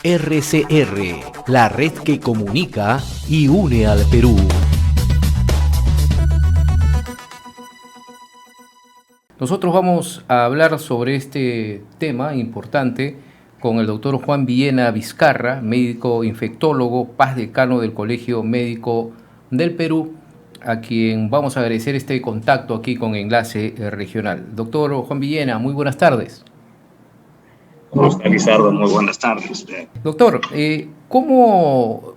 RCR, la red que comunica y une al Perú. Nosotros vamos a hablar sobre este tema importante con el doctor Juan Villena Vizcarra, médico infectólogo, paz decano del Colegio Médico del Perú, a quien vamos a agradecer este contacto aquí con Enlace Regional. Doctor Juan Villena, muy buenas tardes. ¿Cómo está, Lizardo? Muy buenas tardes. Doctor, ¿cómo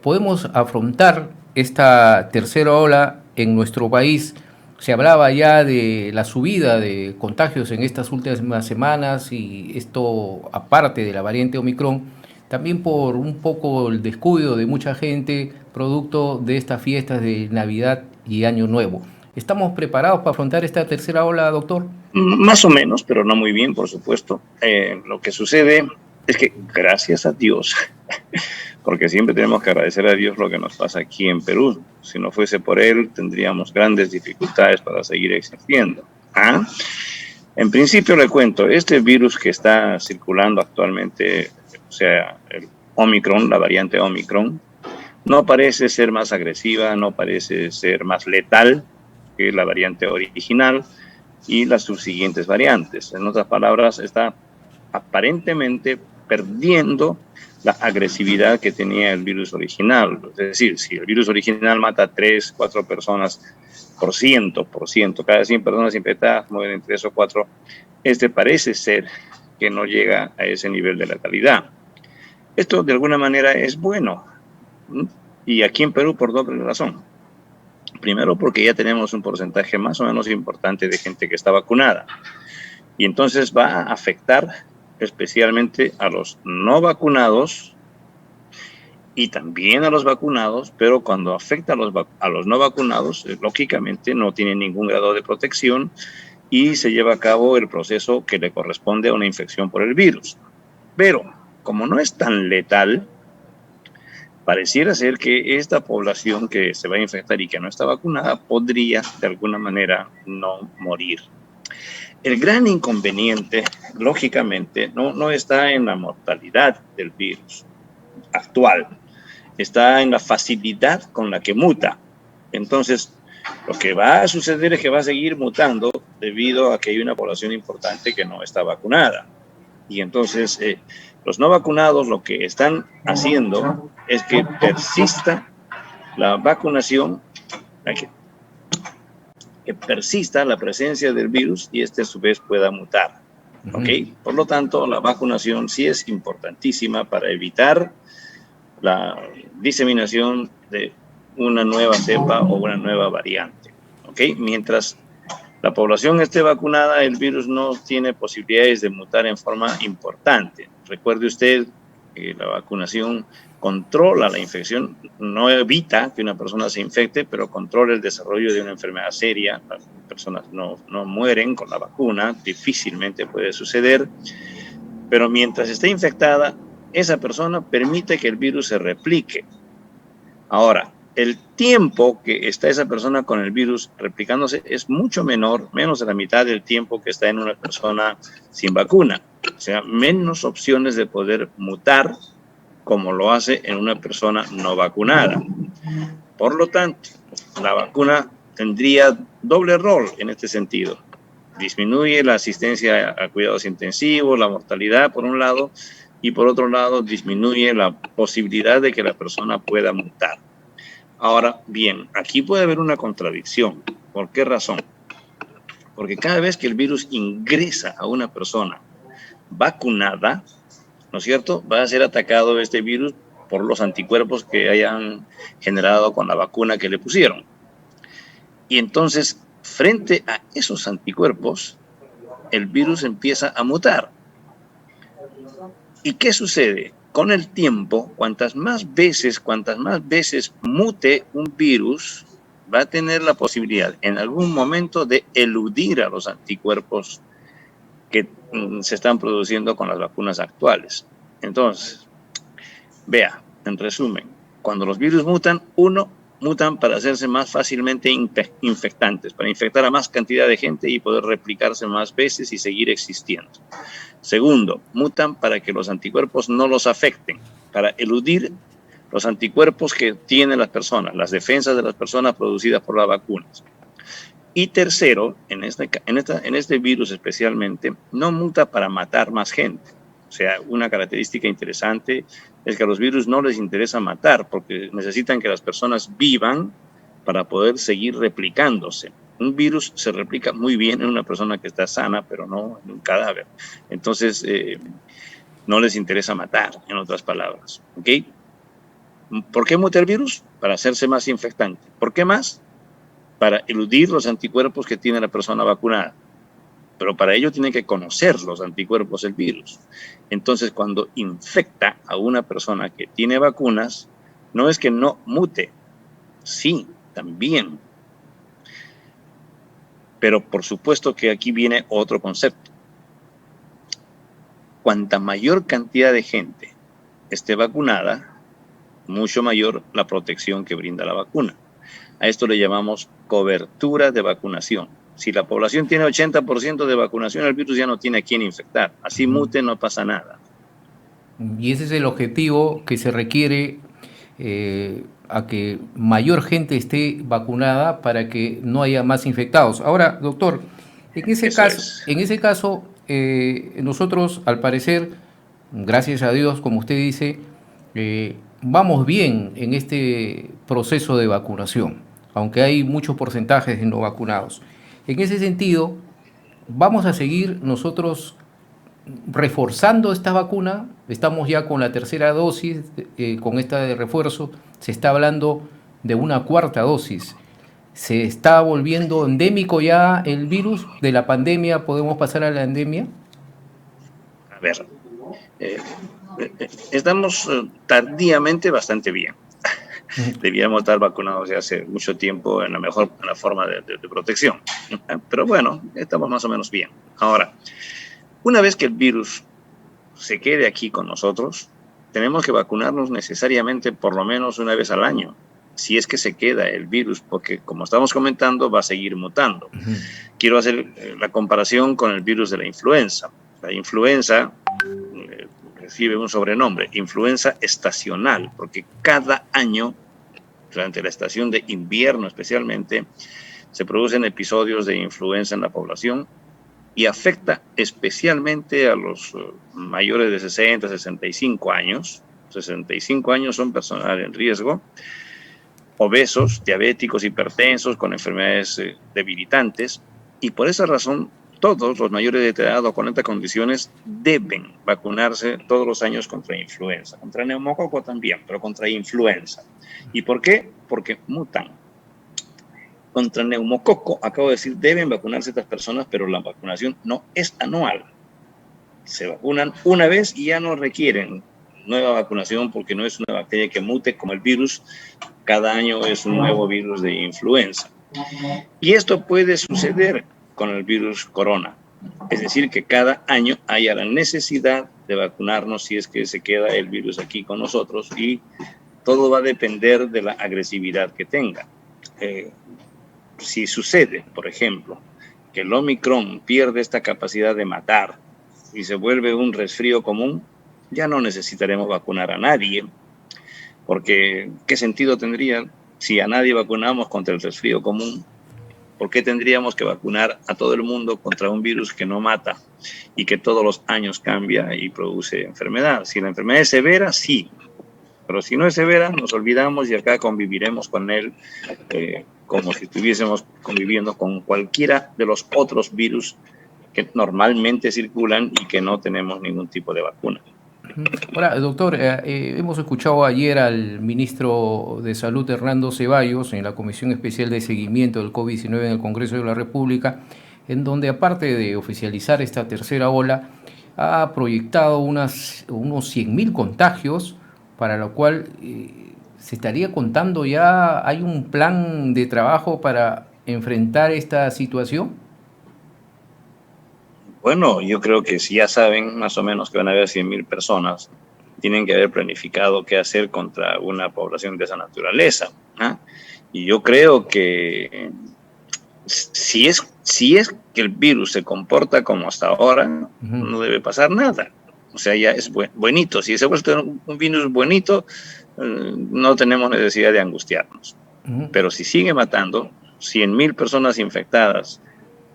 podemos afrontar esta tercera ola en nuestro país? Se hablaba ya de la subida de contagios en estas últimas semanas y esto aparte de la variante Omicron, también por un poco el descuido de mucha gente producto de estas fiestas de Navidad y Año Nuevo. ¿Estamos preparados para afrontar esta tercera ola, doctor? Más o menos, pero no muy bien, por supuesto. Lo que sucede es que, gracias a Dios, porque siempre tenemos que agradecer a Dios lo que nos pasa aquí en Perú. Si no fuese por Él, tendríamos grandes dificultades para seguir existiendo. En principio, le cuento, este virus que está circulando actualmente, o sea, el Omicron, la variante Omicron, no parece ser más agresiva, no parece ser más letal que la variante original y las subsiguientes variantes. En otras palabras, está aparentemente perdiendo la agresividad que tenía el virus original. Es decir, si el virus original mata a 3, 4 personas por ciento, cada 100 personas infectadas mueren 3 o 4, este parece ser que no llega a ese nivel de letalidad. Esto de alguna manera es bueno. Y aquí en Perú por doble razón. Primero porque ya tenemos un porcentaje más o menos importante de gente que está vacunada. Y entonces va a afectar especialmente a los no vacunados y también a los vacunados, pero cuando afecta a los no vacunados, lógicamente no tienen ningún grado de protección y se lleva a cabo el proceso que le corresponde a una infección por el virus. Pero como no es tan letal, pareciera ser que esta población que se va a infectar y que no está vacunada podría de alguna manera no morir. El gran inconveniente, lógicamente, no está en la mortalidad del virus actual, está en la facilidad con la que muta. Entonces, lo que va a suceder es que va a seguir mutando debido a que hay una población importante que no está vacunada. Y entonces los no vacunados lo que están haciendo es que persista la vacunación, que persista la presencia del virus y este a su vez pueda mutar. ¿Okay? Por lo tanto, la vacunación sí es importantísima para evitar la diseminación de una nueva cepa o una nueva variante. ¿Okay? Mientras la población esté vacunada, el virus no tiene posibilidades de mutar en forma importante. Recuerde usted que la vacunación controla la infección, no evita que una persona se infecte, pero controla el desarrollo de una enfermedad seria. Las personas no mueren con la vacuna, difícilmente puede suceder, pero mientras esté infectada, esa persona permite que el virus se replique. Ahora, el tiempo que está esa persona con el virus replicándose es mucho menor, menos de la mitad del tiempo que está en una persona sin vacuna. O sea, menos opciones de poder mutar como lo hace en una persona no vacunada. Por lo tanto, la vacuna tendría doble rol en este sentido. Disminuye la asistencia a cuidados intensivos, la mortalidad por un lado, y por otro lado disminuye la posibilidad de que la persona pueda mutar. Ahora bien, aquí puede haber una contradicción. ¿Por qué razón? Porque cada vez que el virus ingresa a una persona vacunada, ¿no es cierto?, va a ser atacado este virus por los anticuerpos que hayan generado con la vacuna que le pusieron. Y entonces, frente a esos anticuerpos, el virus empieza a mutar. ¿Y qué sucede? Con el tiempo, cuantas más veces mute un virus, va a tener la posibilidad en algún momento de eludir a los anticuerpos que se están produciendo con las vacunas actuales. Entonces, vea, en resumen, cuando los virus mutan, uno, mutan para hacerse más fácilmente infectantes, para infectar a más cantidad de gente y poder replicarse más veces y seguir existiendo. Segundo, mutan para que los anticuerpos no los afecten, para eludir los anticuerpos que tienen las personas, las defensas de las personas producidas por las vacunas. Y tercero, en este virus especialmente, no muta para matar más gente. O sea, una característica interesante es que a los virus no les interesa matar porque necesitan que las personas vivan para poder seguir replicándose. Un virus se replica muy bien en una persona que está sana, pero no en un cadáver. Entonces, no les interesa matar, en otras palabras. ¿Ok? ¿Por qué muta el virus? Para hacerse más infectante. ¿Por qué más? Para eludir los anticuerpos que tiene la persona vacunada. Pero para ello tiene que conocer los anticuerpos del virus. Entonces, cuando infecta a una persona que tiene vacunas, no es que no mute, sí, también. Pero por supuesto que aquí viene otro concepto. Cuanta mayor cantidad de gente esté vacunada, mucho mayor la protección que brinda la vacuna. A esto le llamamos cobertura de vacunación. Si la población tiene 80% de vacunación, el virus ya no tiene a quién infectar. Así mute, no pasa nada. Y ese es el objetivo que se requiere, a que mayor gente esté vacunada para que no haya más infectados. Ahora, doctor, en ese caso nosotros, al parecer, gracias a Dios, como usted dice, vamos bien en este proceso de vacunación, aunque hay muchos porcentajes de no vacunados. En ese sentido, vamos a seguir nosotros reforzando esta vacuna. Estamos ya con la tercera dosis, con esta de refuerzo, se está hablando de una cuarta dosis. ¿Se está volviendo endémico ya el virus de la pandemia? ¿Podemos pasar a la endemia? A ver, estamos tardíamente bastante bien. Debíamos estar vacunados ya hace mucho tiempo en la forma de protección. Pero bueno, estamos más o menos bien. Ahora, una vez que el virus se quede aquí con nosotros, tenemos que vacunarnos necesariamente por lo menos una vez al año, si es que se queda el virus, porque como estamos comentando, va a seguir mutando. Quiero hacer la comparación con el virus de la influenza. La influenza recibe un sobrenombre, influenza estacional, porque cada año, durante la estación de invierno especialmente, se producen episodios de influenza en la población y afecta especialmente a los mayores de 60, 65 años. 65 años son personal en riesgo, obesos, diabéticos, hipertensos, con enfermedades debilitantes, y por esa razón todos los mayores de edad o con estas condiciones deben vacunarse todos los años contra influenza, contra neumococo también, pero contra influenza. ¿Y por qué? Porque mutan. Contra neumococo, acabo de decir, deben vacunarse estas personas, pero la vacunación no es anual. Se vacunan una vez y ya no requieren nueva vacunación porque no es una bacteria que mute como el virus. Cada año es un nuevo virus de influenza. Y esto puede suceder con el virus corona. Es decir, que cada año haya la necesidad de vacunarnos si es que se queda el virus aquí con nosotros, y todo va a depender de la agresividad que tenga. Si sucede, por ejemplo, que el Omicron pierde esta capacidad de matar y se vuelve un resfrío común, ya no necesitaremos vacunar a nadie, porque ¿qué sentido tendría si a nadie vacunamos contra el resfrío común? ¿Por qué tendríamos que vacunar a todo el mundo contra un virus que no mata y que todos los años cambia y produce enfermedad? Si la enfermedad es severa, sí, pero si no es severa, nos olvidamos y acá conviviremos con él como si estuviésemos conviviendo con cualquiera de los otros virus que normalmente circulan y que no tenemos ningún tipo de vacuna. Ahora, doctor, hemos escuchado ayer al ministro de Salud, Hernando Ceballos, en la Comisión Especial de Seguimiento del COVID-19 en el Congreso de la República, en donde, aparte de oficializar esta tercera ola, ha proyectado unos 100.000 contagios, para lo cual se estaría contando ya, ¿hay un plan de trabajo para enfrentar esta situación? Bueno, yo creo que si ya saben más o menos que van a haber 100.000 personas, tienen que haber planificado qué hacer contra una población de esa naturaleza. Y yo creo que si es que el virus se comporta como hasta ahora, no debe pasar nada. O sea, ya es buenito. Si se ha vuelto un virus buenito, no tenemos necesidad de angustiarnos. Pero si sigue matando, 100.000 personas infectadas,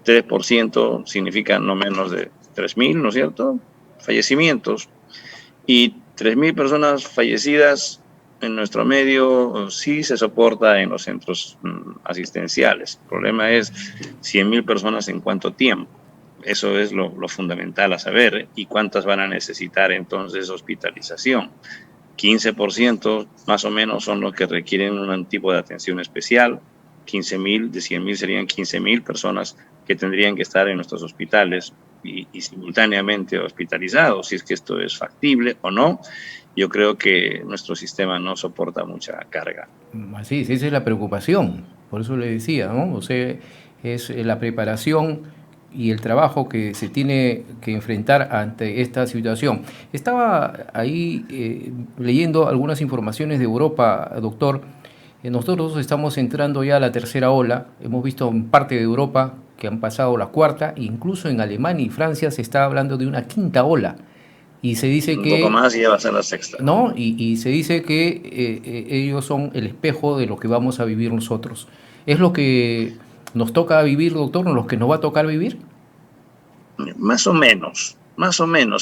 3% significa no menos de 3.000, ¿no es cierto? Fallecimientos. Y 3.000 personas fallecidas en nuestro medio sí se soporta en los centros asistenciales. El problema es 100.000 personas en cuánto tiempo. Eso es lo fundamental a saber. ¿Y cuántas van a necesitar entonces hospitalización? 15% más o menos son los que requieren un tipo de atención especial. 15.000, de 100.000 serían 15.000 personas que tendrían que estar en nuestros hospitales y simultáneamente hospitalizados, si es que esto es factible o no. Yo creo que nuestro sistema no soporta mucha carga. Así es, esa es la preocupación, por eso le decía, ¿no? O sea, es la preparación y el trabajo que se tiene que enfrentar ante esta situación. Estaba ahí leyendo algunas informaciones de Europa, doctor. Nosotros estamos entrando ya a la tercera ola. Hemos visto en parte de Europa que han pasado la cuarta, e incluso en Alemania y Francia se está hablando de una quinta ola. Y se dice Un poco que, más y ya va a ser la sexta. ¿no? Y se dice que ellos son el espejo de lo que vamos a vivir nosotros. ¿Es lo que nos toca vivir, doctor, o lo que nos va a tocar vivir? Más o menos,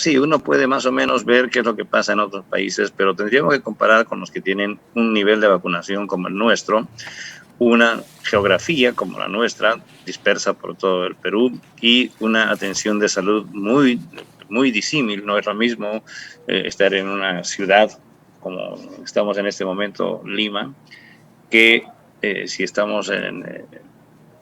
sí, uno puede más o menos ver qué es lo que pasa en otros países, pero tendríamos que comparar con los que tienen un nivel de vacunación como el nuestro, una geografía como la nuestra, dispersa por todo el Perú, y una atención de salud muy, muy disímil. No es lo mismo estar en una ciudad como estamos en este momento, Lima, que si estamos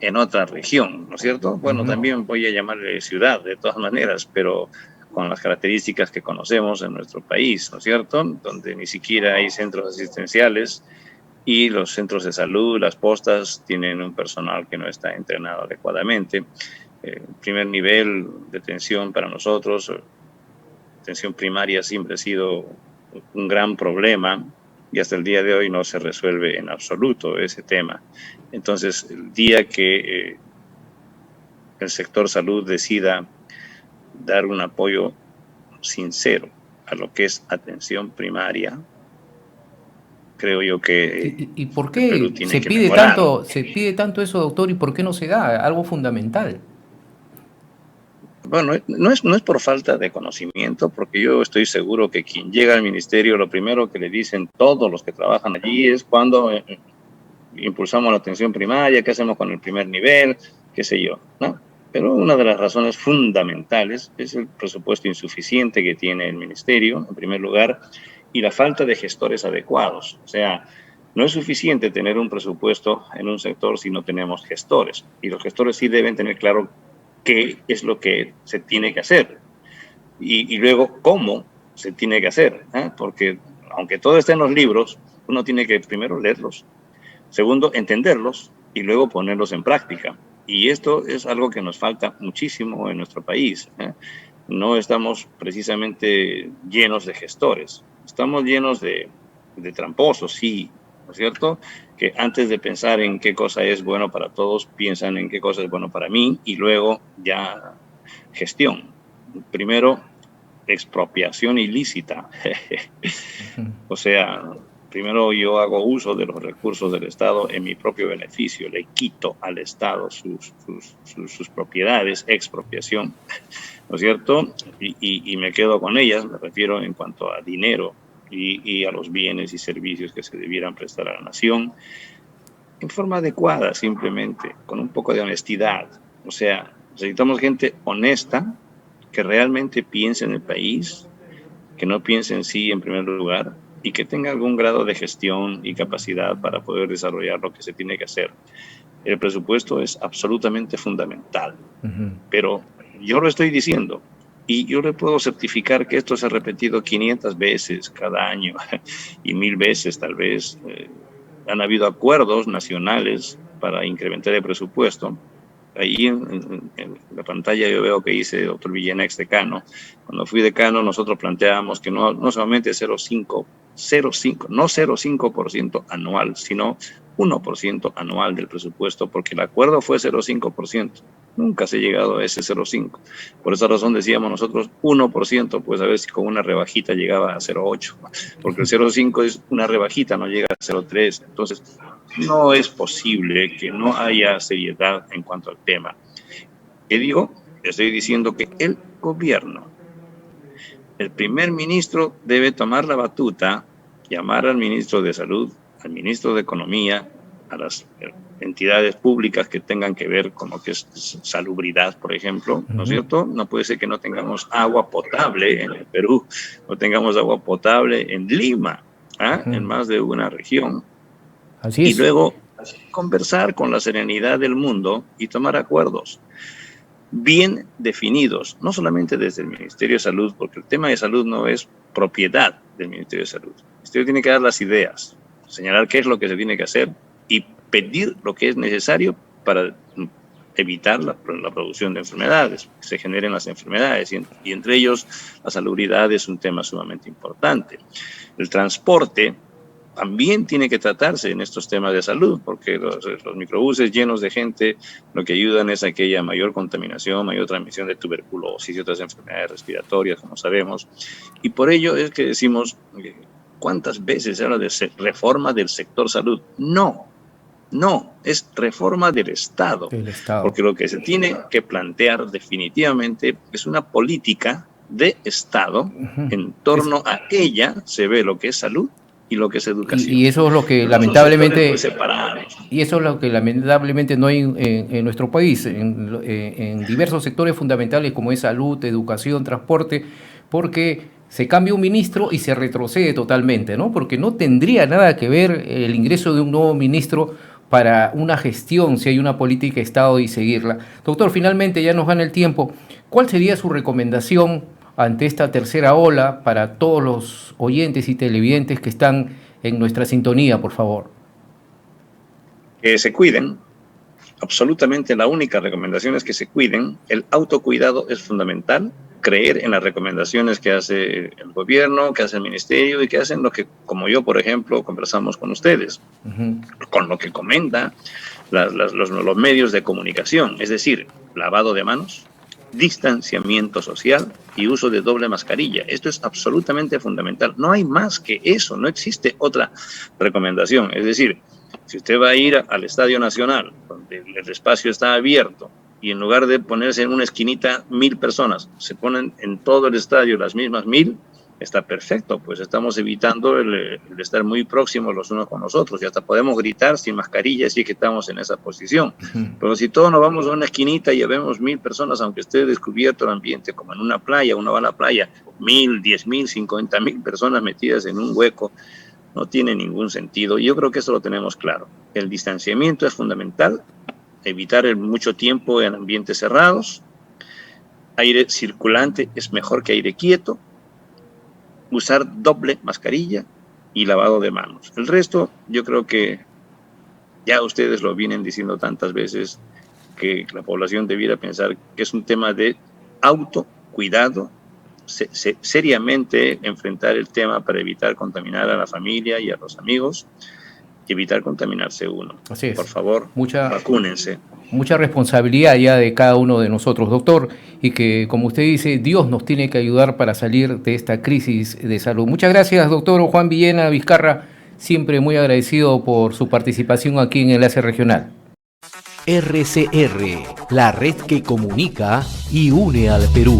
en otra región, ¿no es cierto? Bueno, también voy a llamarle ciudad de todas maneras, pero con las características que conocemos en nuestro país, ¿no es cierto? Donde ni siquiera hay centros asistenciales y los centros de salud, las postas, tienen un personal que no está entrenado adecuadamente. Primer nivel de atención para nosotros, atención primaria, siempre ha sido un gran problema y hasta el día de hoy no se resuelve en absoluto ese tema. Entonces, el día que el sector salud decida dar un apoyo sincero a lo que es atención primaria, creo yo que ¿Y por el Perú qué tiene que mejorar. se pide tanto eso, doctor, y por qué no se da? Algo fundamental. Bueno, no es por falta de conocimiento, porque yo estoy seguro que quien llega al ministerio, lo primero que le dicen todos los que trabajan allí es cuando impulsamos la atención primaria, qué hacemos con el primer nivel, qué sé yo, ¿no? Pero una de las razones fundamentales es el presupuesto insuficiente que tiene el ministerio, en primer lugar, y la falta de gestores adecuados. O sea, no es suficiente tener un presupuesto en un sector si no tenemos gestores. Y los gestores sí deben tener claro qué es lo que se tiene que hacer y luego cómo se tiene que hacer, ¿eh? Porque aunque todo esté en los libros, uno tiene que primero leerlos, segundo entenderlos y luego ponerlos en práctica. Y esto es algo que nos falta muchísimo en nuestro país, ¿eh? No estamos precisamente llenos de gestores, estamos llenos de tramposos, sí, ¿no es cierto? Que antes de pensar en qué cosa es bueno para todos, piensan en qué cosa es bueno para mí y luego ya gestión. Primero, expropiación ilícita. O sea, primero yo hago uso de los recursos del Estado en mi propio beneficio, le quito al Estado sus propiedades, expropiación, ¿no es cierto? Y me quedo con ellas, me refiero en cuanto a dinero y a los bienes y servicios que se debieran prestar a la nación, en forma adecuada, simplemente, con un poco de honestidad. O sea, necesitamos gente honesta que realmente piense en el país, que no piense en sí en primer lugar y que tenga algún grado de gestión y capacidad para poder desarrollar lo que se tiene que hacer. El presupuesto es absolutamente fundamental, pero yo lo estoy diciendo y yo le puedo certificar que esto se ha repetido 500 veces cada año y 1000 veces tal vez. Han habido acuerdos nacionales para incrementar el presupuesto. Ahí en la pantalla yo veo que dice doctor Villenex, decano. Cuando fui decano, nosotros planteábamos que no solamente 0,5, no 0,5% anual, sino 1% anual del presupuesto, porque el acuerdo fue 0,5%. Nunca se ha llegado a ese 0,5%. Por esa razón decíamos nosotros 1%, pues a ver si con una rebajita llegaba a 0,8%, porque el 0,5% es una rebajita, no llega a 0,3%. Entonces, no es posible que no haya seriedad en cuanto al tema. ¿Qué digo? Estoy diciendo que el gobierno, el primer ministro debe tomar la batuta, llamar al ministro de Salud, al ministro de Economía, a las entidades públicas que tengan que ver con lo que es salubridad, por ejemplo, ¿no es cierto? No puede ser que no tengamos agua potable en el Perú, no tengamos agua potable en Lima, en más de una región. Así es. Y luego conversar con la serenidad del mundo y tomar acuerdos bien definidos, no solamente desde el Ministerio de Salud, porque el tema de salud no es propiedad del Ministerio de Salud. El Ministerio tiene que dar las ideas, señalar qué es lo que se tiene que hacer y pedir lo que es necesario para evitar la producción de enfermedades, que se generen las enfermedades, y entre ellos la salubridad es un tema sumamente importante. El transporte también tiene que tratarse en estos temas de salud, porque los microbuses llenos de gente lo que ayudan es a que haya mayor contaminación, mayor transmisión de tuberculosis y otras enfermedades respiratorias, como sabemos. Y por ello es que decimos, ¿cuántas veces se habla de reforma del sector salud? No, es reforma del Estado. Porque lo que se tiene que plantear definitivamente es una política de Estado. En torno a ella se ve lo que es salud y lo que es educación. Y eso es lo que lamentablemente no hay en nuestro país, en diversos sectores fundamentales como es salud, educación, transporte, porque se cambia un ministro y se retrocede totalmente, ¿no? Porque no tendría nada que ver el ingreso de un nuevo ministro para una gestión, si hay una política de Estado y seguirla. Doctor, finalmente ya nos gana el tiempo. ¿Cuál sería su recomendación ante esta tercera ola para todos los oyentes y televidentes que están en nuestra sintonía, por favor? Que se cuiden. Absolutamente la única recomendación es que se cuiden. El autocuidado es fundamental. Creer en las recomendaciones que hace el gobierno, que hace el ministerio y que hacen lo que, como yo, por ejemplo, conversamos con ustedes, con lo que comenta los medios de comunicación, es decir, lavado de manos, distanciamiento social y uso de doble mascarilla. Esto es absolutamente fundamental. No hay más que eso, no existe otra recomendación. Es decir, si usted va a ir al Estadio Nacional, donde el espacio está abierto, y en lugar de ponerse en una esquinita 1000 personas, se ponen en todo el estadio las mismas 1000, está perfecto, pues estamos evitando el estar muy próximos los unos con los otros, y hasta podemos gritar sin mascarilla si es que estamos en esa posición. Pero si todos nos vamos a una esquinita y ya vemos 1000 personas, aunque esté descubierto el ambiente, como en una playa, uno va a la playa, 1000, 10,000, 50,000 personas metidas en un hueco, no tiene ningún sentido. Yo creo que eso lo tenemos claro. El distanciamiento es fundamental, evitar mucho tiempo en ambientes cerrados, aire circulante es mejor que aire quieto, usar doble mascarilla y lavado de manos. El resto, yo creo que ya ustedes lo vienen diciendo tantas veces, que la población debiera pensar que es un tema de autocuidado, seriamente enfrentar el tema para evitar contaminar a la familia y a los amigos, y evitar contaminarse uno. Así es. Por favor, vacúnense. Mucha responsabilidad ya de cada uno de nosotros, doctor, y que, como usted dice, Dios nos tiene que ayudar para salir de esta crisis de salud. Muchas gracias, doctor Juan Villena Vizcarra, siempre muy agradecido por su participación aquí en Enlace Regional. RCR, la red que comunica y une al Perú.